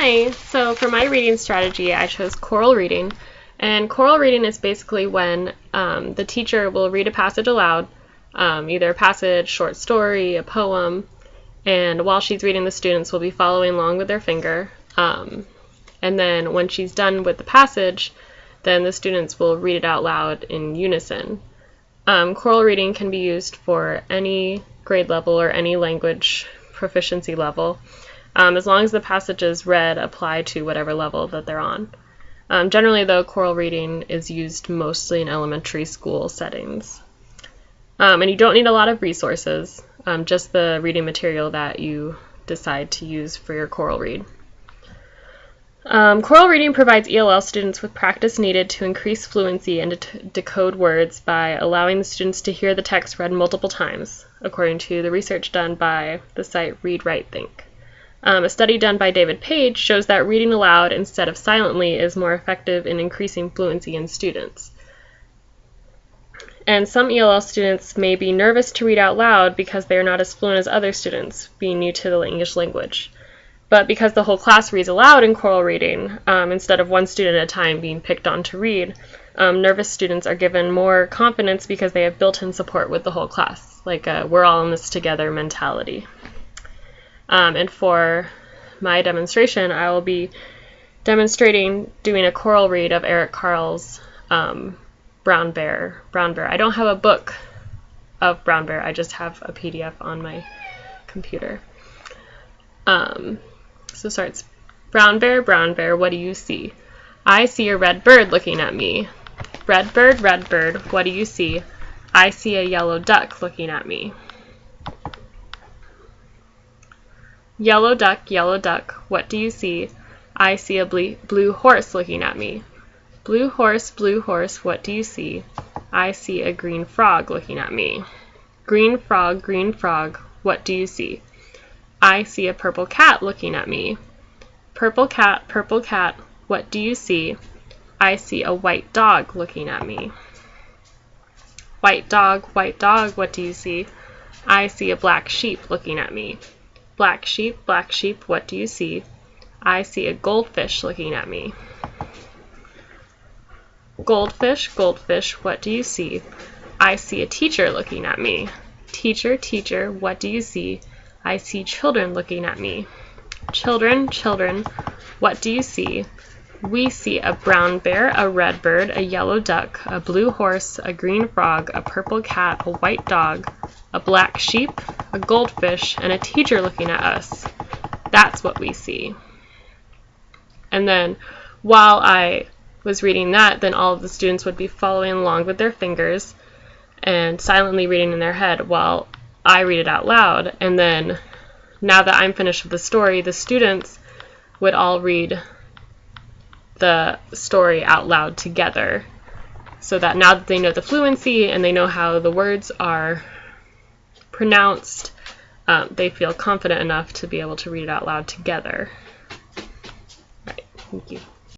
Hi, so for my reading strategy, I chose choral reading. And choral reading is basically when the teacher will read a passage aloud, either a passage, short story, a poem, and while she's reading, the students will be following along with their finger. And then when she's done with the passage, then the students will read it out loud in unison. Choral reading can be used for any grade level or any language proficiency level, as long as the passages read apply to whatever level that they're on. Generally, though, choral reading is used mostly in elementary school settings. And you don't need a lot of resources, just the reading material that you decide to use for your choral read. Choral reading provides ELL students with practice needed to increase fluency and decode words by allowing the students to hear the text read multiple times, according to the research done by the site Read, Write, Think. A study done by David Page shows that reading aloud instead of silently is more effective in increasing fluency in students. And some ELL students may be nervous to read out loud because they are not as fluent as other students, being new to the English language. But because the whole class reads aloud in choral reading, instead of one student at a time being picked on to read, nervous students are given more confidence because they have built-in support with the whole class, like a we're all in this together mentality. And for my demonstration, I will be demonstrating doing a choral read of Eric Carle's Brown Bear. I don't have a book of Brown Bear, I just have a PDF on my computer. So it starts, Brown Bear, what do you see? I see a red bird looking at me. Red bird, what do you see? I see a yellow duck looking at me. Yellow duck, what do you see? I see a blue horse looking at me. Blue horse, what do you see? I see a green frog looking at me. Green frog, what do you see? I see a purple cat looking at me. Purple cat, what do you see? I see a white dog looking at me. White dog, what do you see? I see a black sheep looking at me. Black sheep, what do you see? I see a goldfish looking at me. Goldfish, what do you see? I see a teacher looking at me. Teacher, what do you see? I see children looking at me. Children, what do you see? We see a brown bear, a red bird, a yellow duck, a blue horse, a green frog, a purple cat, a white dog, a black sheep, a goldfish, and a teacher looking at us. That's what we see. And then while I was reading that, then all of the students would be following along with their fingers and silently reading in their head while I read it out loud. And then now that I'm finished with the story, the students would all read the story out loud together, so that now that they know the fluency and they know how the words are pronounced, they feel confident enough to be able to read it out loud together. All right, thank you.